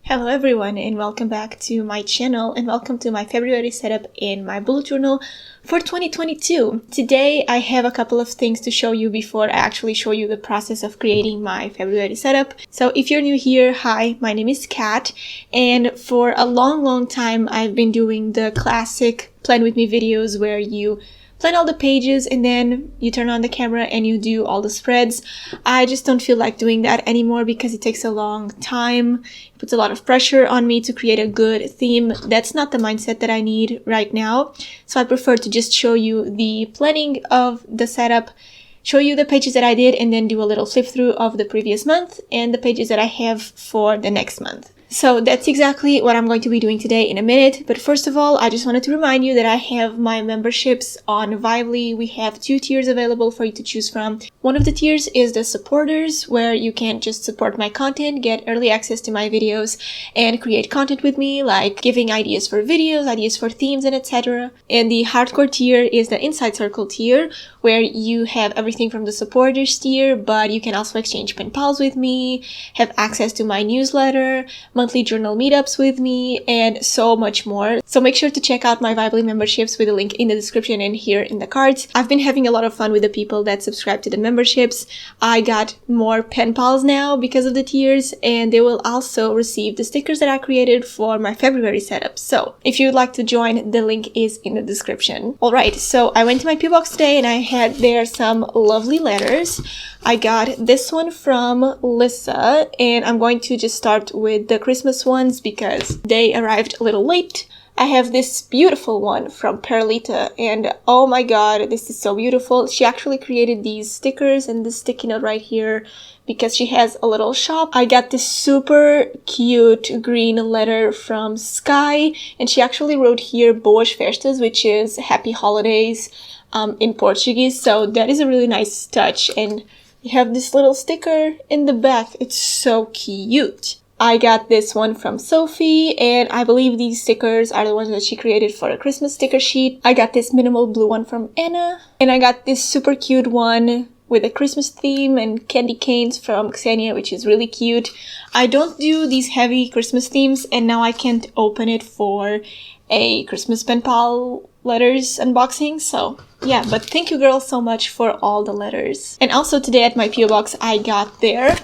Hello everyone and welcome back to my channel and welcome to my February setup in my bullet journal for 2022. Today I have a couple of things to show you before I actually show you the process of creating my February setup. So if you're new here, hi, my name is Kat, and for a long time I've been doing the classic plan with me videos where you plan all the pages and then you turn on the camera and you do all the spreads. I just don't feel like doing that anymore because it takes a long time. It puts a lot of pressure on me to create a good theme. That's not the mindset that I need right now. So I prefer to just show you the planning of the setup, show you the pages that I did, and then do a little flip through of the previous month and the pages that I have for the next month. So that's exactly what I'm going to be doing today in a minute. But first of all, I just wanted to remind you that I have my memberships on 𝒂𝒔𝒊𝒐𝒏𝒆𝒄. We have 2 tiers available for you to choose from. One of the tiers is the supporters, where you can just support my content, get early access to my videos, and create content with me, like giving ideas for videos, ideas for themes, and etc. And the hardcore tier is the Inside Circle tier, where you have everything from the supporters tier, but you can also exchange pen pals with me, have access to my newsletter, monthly journal meetups with me, and so much more. So make sure to check out my 𝒂𝒊𝒐𝒏𝒆𝒄 memberships with a link in the description and here in the cards. I've been having a lot of fun with the people that subscribe to the memberships. I got more pen pals now because of the tiers, and they will also receive the stickers that I created for my February setup. So if you'd like to join, the link is in the description. Alright, so I went to my PO box today and I had there some lovely letters. I got this one from Lisa, and I'm going to just start with the Christmas ones because they arrived a little late. I have this beautiful one from Perlita, and oh my god, this is so beautiful. She actually created these stickers and this sticky note right here because she has a little shop. I got this super cute green letter from Sky, and she actually wrote here Boas Festas, which is Happy Holidays in Portuguese, so that is a really nice touch. And you have this little sticker in the back. It's so cute. I got this one from Sophie, and I believe these stickers are the ones that she created for a Christmas sticker sheet. I got this minimal blue one from Anna, and I got this super cute one with a Christmas theme and candy canes from Xenia, which is really cute. I don't do these heavy Christmas themes, and now I can't open it for a Christmas pen pal letters unboxing, so yeah, but thank you girls so much for all the letters. And also today at my PO box I got their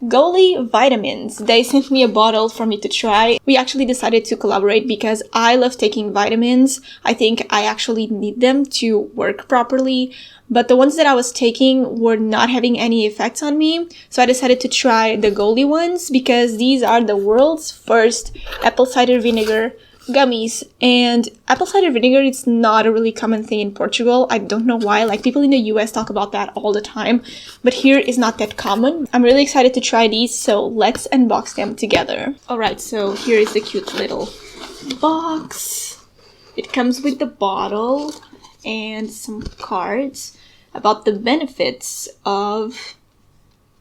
𝒂𝒐𝒊𝒏𝒈 vitamins. They sent me a bottle for me to try. We actually decided to collaborate because I love taking vitamins. I think I actually need them to work properly, but the ones that I was taking were not having any effects on me, so I decided to try the 𝒂𝒐𝒊𝒏𝒈 ones because these are the world's first apple cider vinegar gummies. And apple cider vinegar, it's not a really common thing in Portugal. I don't know why, like people in the US talk about that all the time, but here is not that common. I'm really excited to try these, so let's unbox them together. Alright, so here is the cute little box. It comes with the bottle and some cards about the benefits of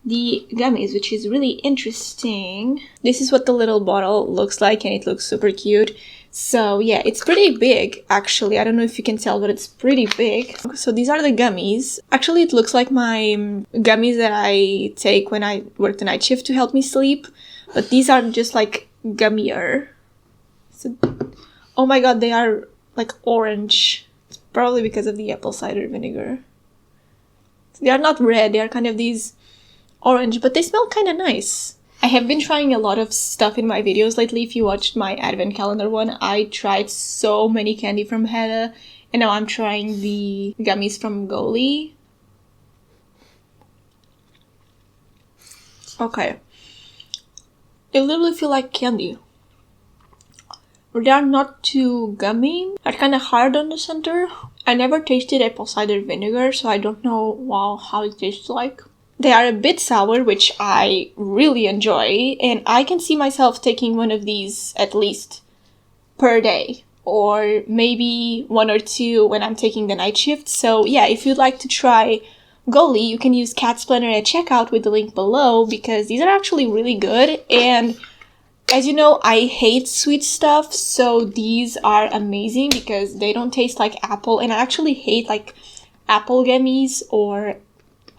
the gummies, which is really interesting. This is what the little bottle looks like, and it looks super cute. So yeah, it's pretty big actually. I don't know if you can tell, but it's pretty big. So these are the gummies. Actually, it looks like my gummies that I take when I work the night shift to help me sleep, but these are just like gummier. So, oh my god, they are like orange. It's probably because of the apple cider vinegar. So they are not red, they are kind of these orange, but they smell kind of nice. I have been trying a lot of stuff in my videos lately. If you watched my advent calendar one, I tried so many candy from Hedda, and now I'm trying the gummies from 𝒂𝒐𝒊𝒏𝒈. Okay. They literally feel like candy. They are not too gummy. They're kind of hard on the center. I never tasted apple cider vinegar, so I don't know how it tastes like. They are a bit sour, which I really enjoy, and I can see myself taking one of these at least per day, or maybe 1 or 2 when I'm taking the night shift. So yeah, if you'd like to try 𝒂𝒐𝒊𝒏𝒈, you can use Kat's Planner at checkout with the link below, because these are actually really good. And as you know, I hate sweet stuff, so these are amazing because they don't taste like apple, and I actually hate like apple gummies or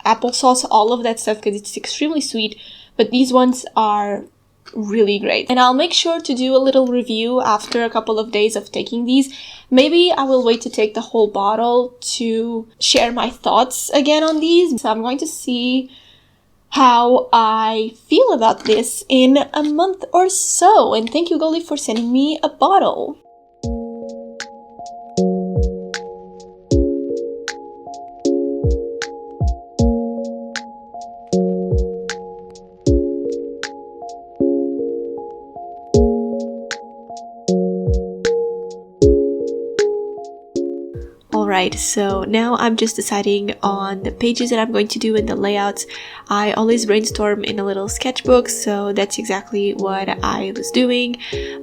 applesauce, all of that stuff, because it's extremely sweet. But these ones are really great. And I'll make sure to do a little review after a couple of days of taking these. Maybe I will wait to take the whole bottle to share my thoughts again on these. So I'm going to see how I feel about this in a month or so. And thank you, Goldie, for sending me a bottle. Alright, so now I'm just deciding on the pages that I'm going to do and the layouts. I always brainstorm in a little sketchbook, so that's exactly what I was doing.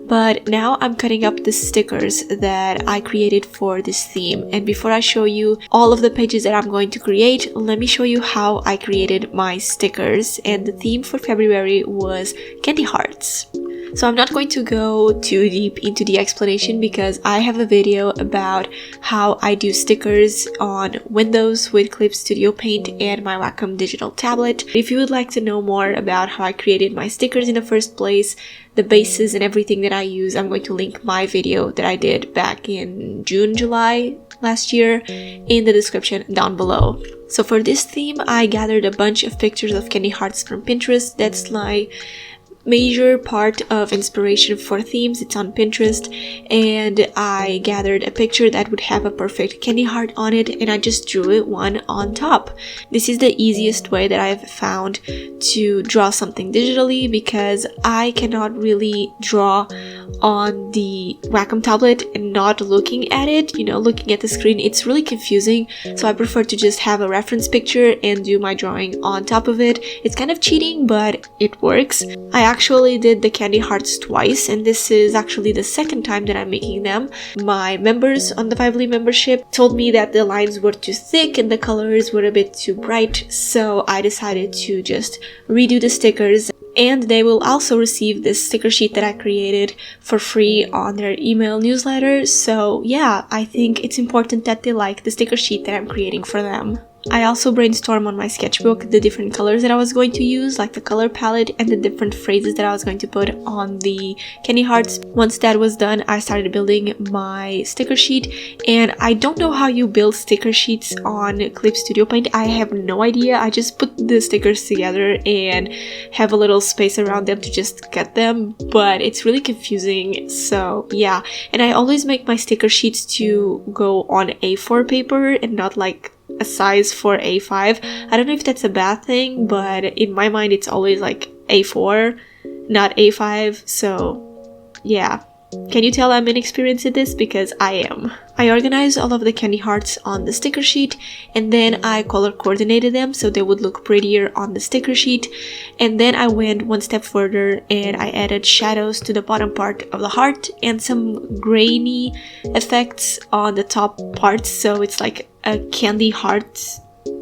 But now I'm cutting up the stickers that I created for this theme. And before I show you all of the pages that I'm going to create, let me show you how I created my stickers. And the theme for February was candy hearts. So I'm not going to go too deep into the explanation because I have a video about how I do stickers on Windows with Clip Studio Paint and my Wacom digital tablet. If you would like to know more about how I created my stickers in the first place, the bases and everything that I use, I'm going to link my video that I did back in June, July last year in the description down below. So for this theme, I gathered a bunch of pictures of candy hearts from Pinterest. That's my major part of inspiration for themes. It's on Pinterest, and I gathered a picture that would have a perfect candy heart on it, and I just drew it one on top. This is the easiest way that I've found to draw something digitally because I cannot really draw on the Wacom tablet and not looking at it, looking at the screen. It's really confusing, so I prefer to just have a reference picture and do my drawing on top of it. It's kind of cheating, but it works. I actually did the candy hearts twice, and this is actually the second time that I'm making them. My members on the 𝒑𝒊𝒔 membership told me that the lines were too thick and the colors were a bit too bright, so I decided to just redo the stickers. And they will also receive this sticker sheet that I created for free on their email newsletter. So yeah, I think it's important that they like the sticker sheet that I'm creating for them. I also brainstormed on my sketchbook the different colors that I was going to use, like the color palette and the different phrases that I was going to put on the candy hearts. Once that was done, I started building my sticker sheet, and I don't know how you build sticker sheets on Clip Studio Paint. I have no idea. I just put the stickers together and have a little space around them to just cut them, but it's really confusing. So yeah, and I always make my sticker sheets to go on A4 paper and not like a size for A5. I don't know if that's a bad thing, but in my mind it's always like A4, not A5, so yeah. Can you tell I'm inexperienced at this? Because I am. I organized all of the candy hearts on the sticker sheet, and then I color coordinated them so they would look prettier on the sticker sheet. And then I went one step further and I added shadows to the bottom part of the heart and some grainy effects on the top part, so it's like a candy heart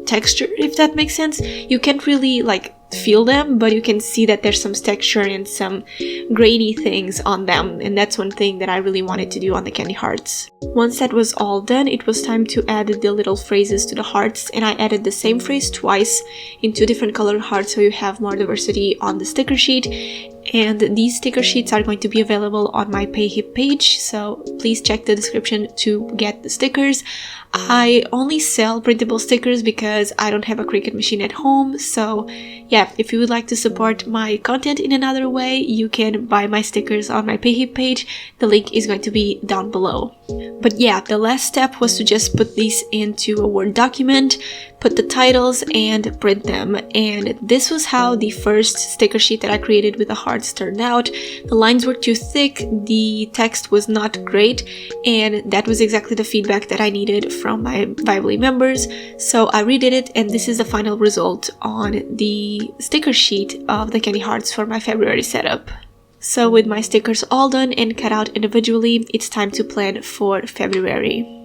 texture, if that makes sense. You can't really like feel them, but you can see that there's some texture and some grainy things on them, and that's one thing that I really wanted to do on the candy hearts. Once that was all done, it was time to add the little phrases to the hearts, and I added the same phrase twice in two different colored hearts so you have more diversity on the sticker sheet. And these sticker sheets are going to be available on my PayHip page, so please check the description to get the stickers. I only sell printable stickers because I don't have a Cricut machine at home, so yeah, if you would like to support my content in another way, you can buy my stickers on my PayHip page. The link is going to be down below. But yeah, the last step was to just put these into a Word document, put the titles, and print them. And this was how the first sticker sheet that I created with the hearts turned out. The lines were too thick, the text was not great, and that was exactly the feedback that I needed from my 𝒑𝒊𝒔 members. So I redid it, and this is the final result on the sticker sheet of the candy hearts for my February setup. So with my stickers all done and cut out individually, it's time to plan for February.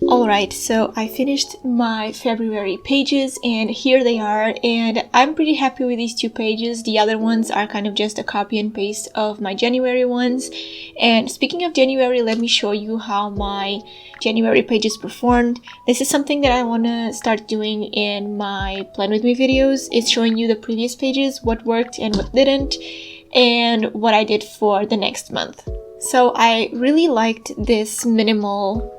Alright, so I finished my February pages and here they are, and I'm pretty happy with these 2 pages. The other ones are kind of just a copy and paste of my January ones. And speaking of January, let me show you how my January pages performed. This is something that I want to start doing in my Plan With Me videos. It's showing you the previous pages, what worked and what didn't, and what I did for the next month. So I really liked this minimal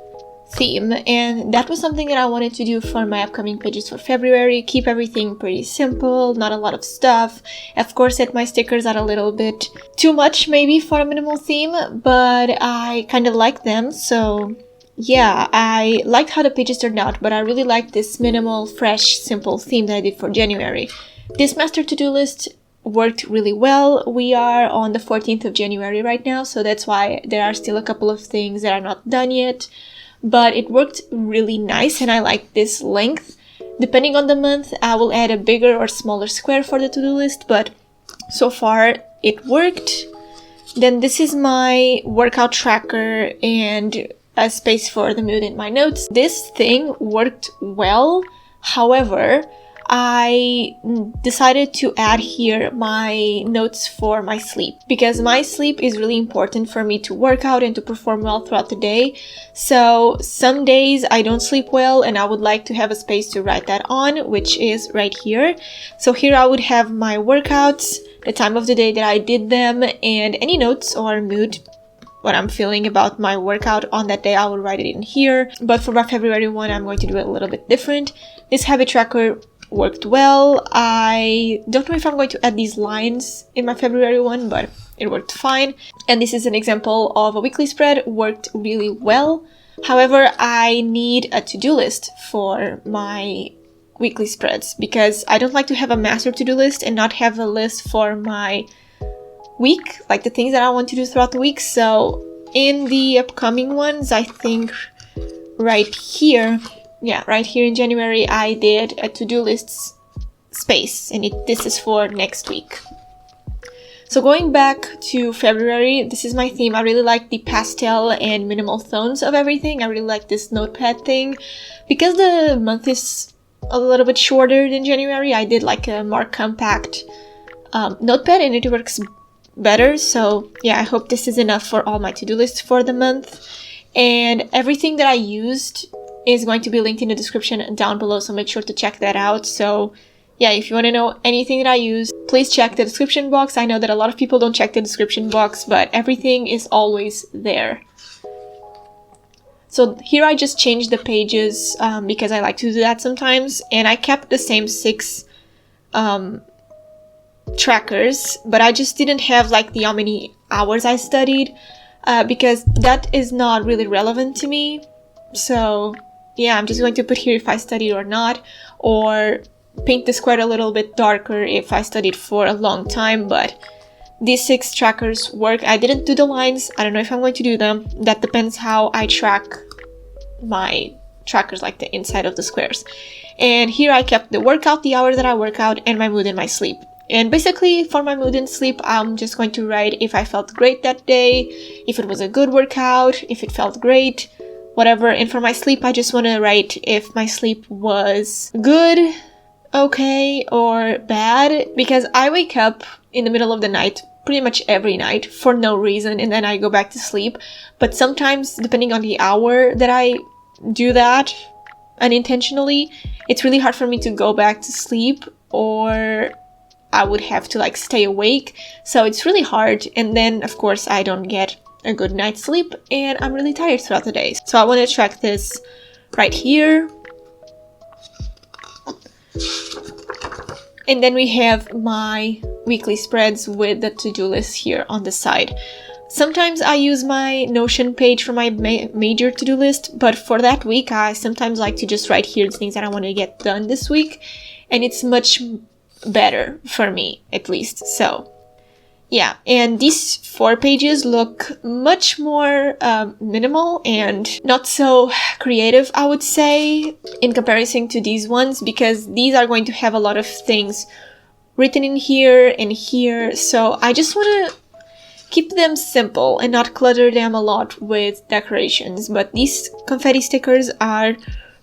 theme, and that was something that I wanted to do for my upcoming pages for February. Keep everything pretty simple, not a lot of stuff. Of course, set my stickers are a little bit too much maybe for a minimal theme, but I kind of like them. So yeah, I liked how the pages turned out, but I really liked this minimal, fresh, simple theme that I did for January. This master to-do list worked really well. We are on the 14th of January right now, so that's why there are still a couple of things that are not done yet. But it worked really nice and I like this length. Depending on the month, I will add a bigger or smaller square for the to-do list, but so far it worked. Then this is my workout tracker and a space for the mood in my notes. This thing worked well. However, I decided to add here my notes for my sleep, because my sleep is really important for me to work out and to perform well throughout the day. So some days I don't sleep well and I would like to have a space to write that on, which is right here. So here I would have my workouts, the time of the day that I did them, and any notes or mood, what I'm feeling about my workout on that day, I will write it in here. But for my February one, I'm going to do it a little bit different. This habit tracker worked well. I don't know if I'm going to add these lines in my February one, but it worked fine. And this is an example of a weekly spread, worked really well. However, I need a to-do list for my weekly spreads, because I don't like to have a master to-do list and not have a list for my week, like the things that I want to do throughout the week. So in the upcoming ones, I think right here in January, I did a to-do list space, and this is for next week. So going back to February, this is my theme. I really like the pastel and minimal tones of everything. I really like this notepad thing. Because the month is a little bit shorter than January, I did like a more compact notepad, and it works better. So yeah, I hope this is enough for all my to-do lists for the month. And everything that I used is going to be linked in the description down below, so make sure to check that out. So yeah, if you want to know anything that I use, please check the description box. I know that a lot of people don't check the description box, but everything is always there. So here I just changed the pages because I like to do that sometimes, and I kept the same 6 trackers, but I just didn't have like how many hours I studied because that is not really relevant to me. So yeah, I'm just going to put here if I studied or not, or paint the square a little bit darker if I studied for a long time. But these 6 trackers work. I didn't do the lines. I don't know if I'm going to do them. That depends how I track my trackers, like the inside of the squares. And here I kept the workout, the hour that I work out, and my mood and my sleep. And basically for my mood and sleep, I'm just going to write if I felt great that day, if it was a good workout, if it felt great, whatever. And for my sleep, I just want to write if my sleep was good, okay, or bad, because I wake up in the middle of the night pretty much every night for no reason, and then I go back to sleep. But sometimes, depending on the hour that I do that unintentionally, it's really hard for me to go back to sleep, or I would have to like stay awake. So it's really hard, and then of course I don't get a good night's sleep and I'm really tired throughout the day. So I want to track this right here. And then we have my weekly spreads with the to-do list here on the side. Sometimes I use my Notion page for my major to-do list, but for that week I sometimes like to just write here the things that I want to get done this week, and it's much better for me, at least. So yeah, and these 4 pages look much more minimal and not so creative, I would say, in comparison to these ones, because these are going to have a lot of things written in here and here. So I just want to keep them simple and not clutter them a lot with decorations. But these confetti stickers are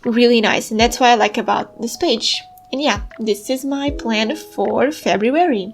really nice, and that's what I like about this page. And yeah, this is my plan for February.